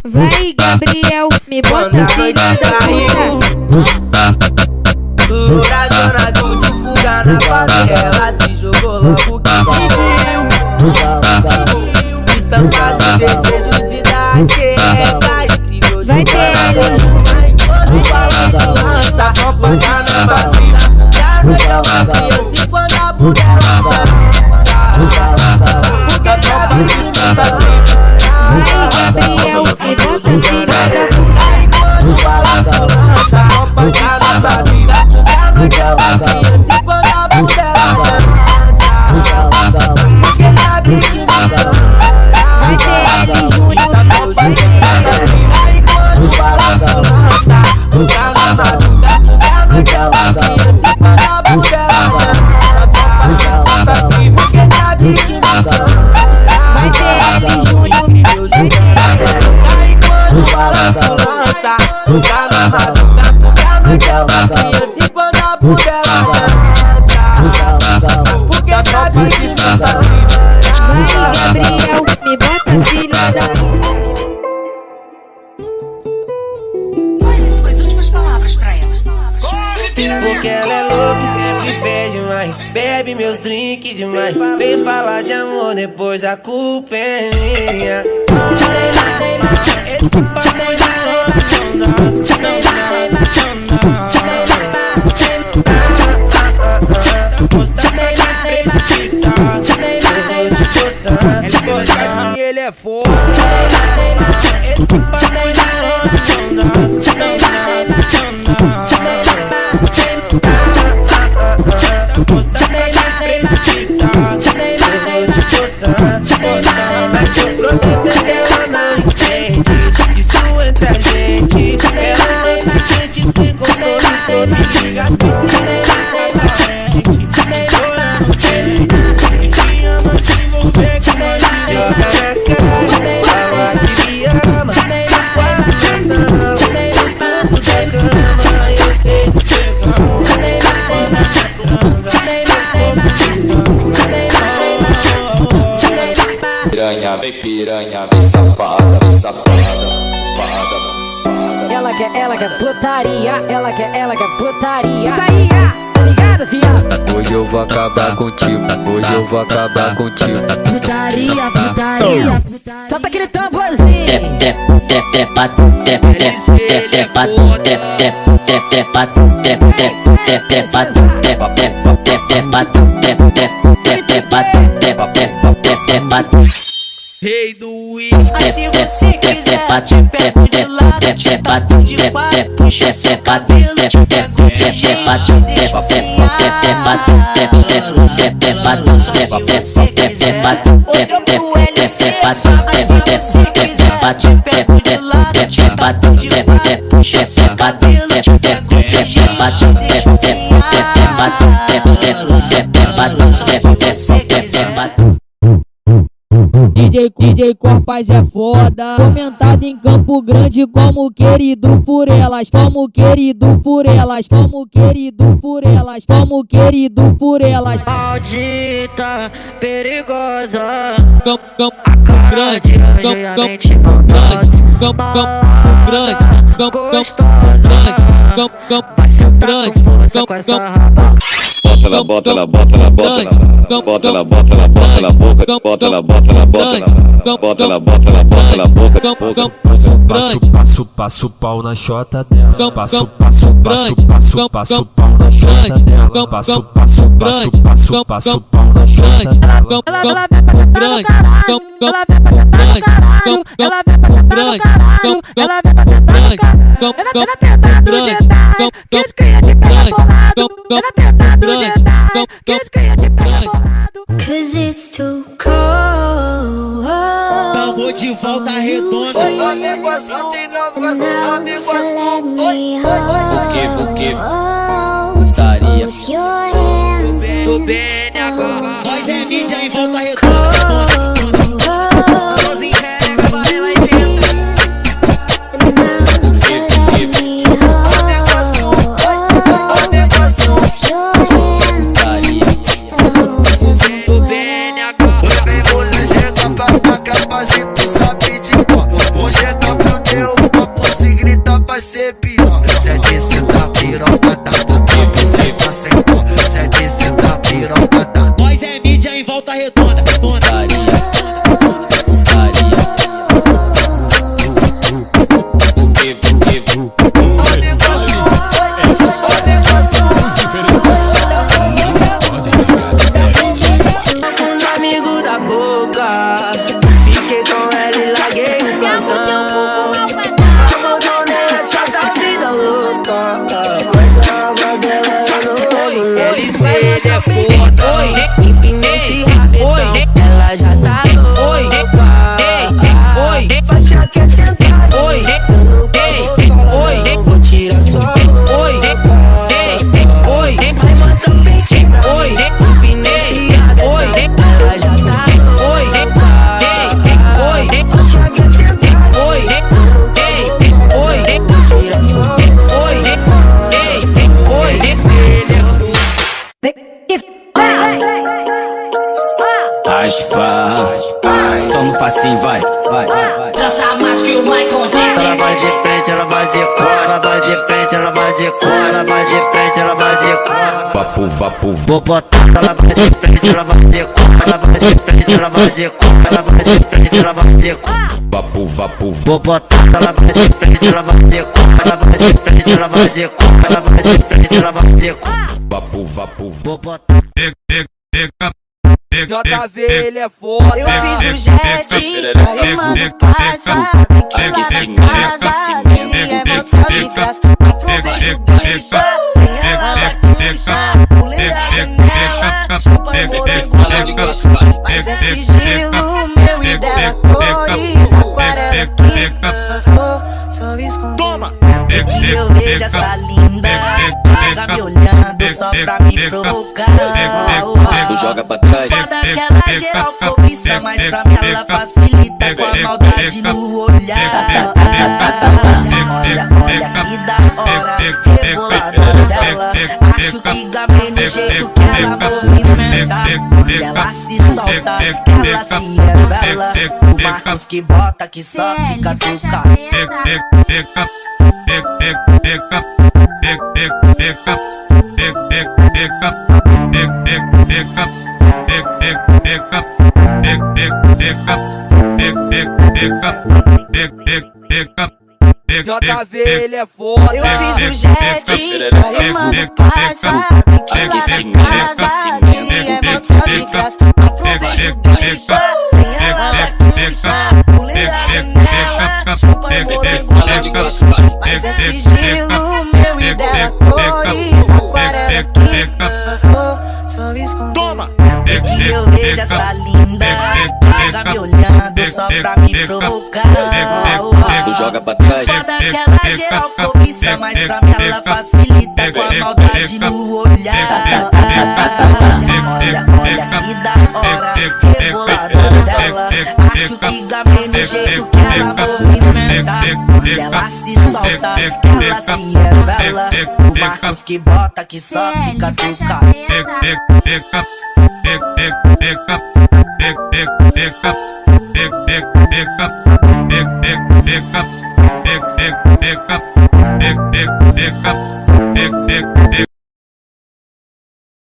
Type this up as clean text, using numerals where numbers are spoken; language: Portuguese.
Vai, Gabriel, me bota filha da puta. Pra zona de fuga na favela, te jogou logo que viu. Estampado desejo de dar xereca, incrível vai ter quando fala lança, botar na batida, lugar no chão, e assim quando a bunda porque sabe que não tá Gabriel, me bota filha da puta. quando fala lança, botar na batida, lugar no chão, e assim quando a bunda porque sabe que não tá Vai ter L Júnior. quando fala lança, lugar na batida, lugar no chão, e assim quando a bunda porque sabe que não tá Vai ter L Júnior. quando fala lança, lugar na batida, lugar no chão, e assim quando a bunda porque sabe que não tá Vai, Gabriel, me bota filha da puta. Quais as últimas palavras pra ela? Porque ela é louca e sempre pede mais, bebe meus drinks demais. Vem falar de amor, depois a culpa é minha. Ele é foda. Mas se eu proceder ela não entende. Isso entre a gente. Ela não se sente sem compromisso. Me liga que se tem piranha, vem safada, vem safada. Ela quer putaria, ela quer putaria. Putaria, tá ligado, viado? Hoje eu vou acabar contigo, hoje eu vou acabar contigo. Putaria, putaria. Solta aquele tamborzinho. Rei do uísque. Se você quiser, te pego de lado, te taco de quatro, puxa seu cabelo, te pego de jeito, te deixo sem ar. Só se você quiser, Hoje eu pro LC. mas se você quiser, te pego de lado, te taco de quatro, puxa seu cabelo, te pego de jeito, te deixo sem ar. Só se você quiser. DJ Corpaz é foda, comentado em Campo Grande como querido por elas, como querido por elas, como querido por elas, como querido por elas. Maldita, perigosa, Campo Grande, antigamente maldosa, gostosa, vai sentar com força com essa raba. Bota na boca, bota na boca na boca, bota na boca na boca. Passo o pau na chota dela. Passo o pau na chota dela. Passo o pau na chota dela. Ela vem pra sentar no caralho, ela vem pra sentar no caralho, ela vem pra sentar no caralho, ela vem pra sentar no caralho. Ela tenta do Jedi, que os cria de pé bolado. Ela tenta do Jedi, que os cria de pé bolado. Cause it's too cold. Tamo de volta redonda. Ô negócio, tem negócio, ô negócio. Por quê? Putaria. Tô bem agora. Nós é mídia em volta redonda. Nós entrega, vai lá e senta. Ô negócio, ô negócio. Tô bem agora. Vou chegar pra cá, capacito, sabe de cor. Hoje é ser pior. Sete senta piroca, tá do que você aceitou. Sete senta piroca, tá. Nós é mídia em volta redonda. Os amigos da boca, fiquei com ela e larguei o plantão. Abandonei essa da vida louca, mas a alma dela eu não lembro. Ele fez depois, empinei esse rabetão, ela já tá louca. Faixa que é sentada, eu nunca vou falar não, vou tirar sua roupa. Vai mostrar o peitinho, empinei esse rabetão, ela já tá louca. Faixa que é sentada, eu nunca vou falar não, vou tirar sua Aspa, só no passinho, vai. Dança mais que o Michael Jackson. Ela vai de frente, ela vai de cor. Ela vai de frente, ela vai de cor. Ela vai de frente, ela vai de cor. Vapo, Vou botar, ela vai de frente, ela vai de cor. Ela vai de frente, ela vai de cor. Ela vai de frente, ela vai de cor. vapo. Vou botar, ela vai de frente, ela vai de cor. Ela vai de frente, ela vai de cor. Ela vai de frente, ela vai de cor. Vapo. Vou botar. JV, ele é foda. Eu fiz o jet, aí eu mando passa. Vem que lá na casa dele é motel de festa. Aproveita o bicha, sem ela puxa. Pulei a janela, champanhe morei com ela de gosto. Mas é sigilo meu e dela cores. Aquarela que só esconde. Toma! E eu vejo essa linda, fica me olhando só pra me provocar. Tu joga pra trás. Foda que ela geral cobiça, mas pra mim ela facilita com a maldade no olhar. Olha que da hora, rebolada dela. Acho que gamei no jeito que ela movimenta. Quando ela se solta, que ela se revela. O Marcos que bota, que só fica tuca. JV, ele é foda. Eu fiz o jet, aí eu mando passa. Vem que lá na casa dele é motel de festa. Aproveita o bicha, sem ela puxa. Pulei a janela, champanhe morei com ela de gosto. Mas é sigilo meu e dela cores. Aquarela que só esconde. Toma! E eu vejo essa linda, fica me olhando só pra me provocar. Tu joga pra trás. Foda que ela geral cobiça, mas pra mim ela facilita com a maldade no olhar. Olha que da hora, rebolada dela. Acho que gamei no jeito que ela movimenta. Quando ela se solta, que ela se revela. O Marcos que bota, que só fica tuca.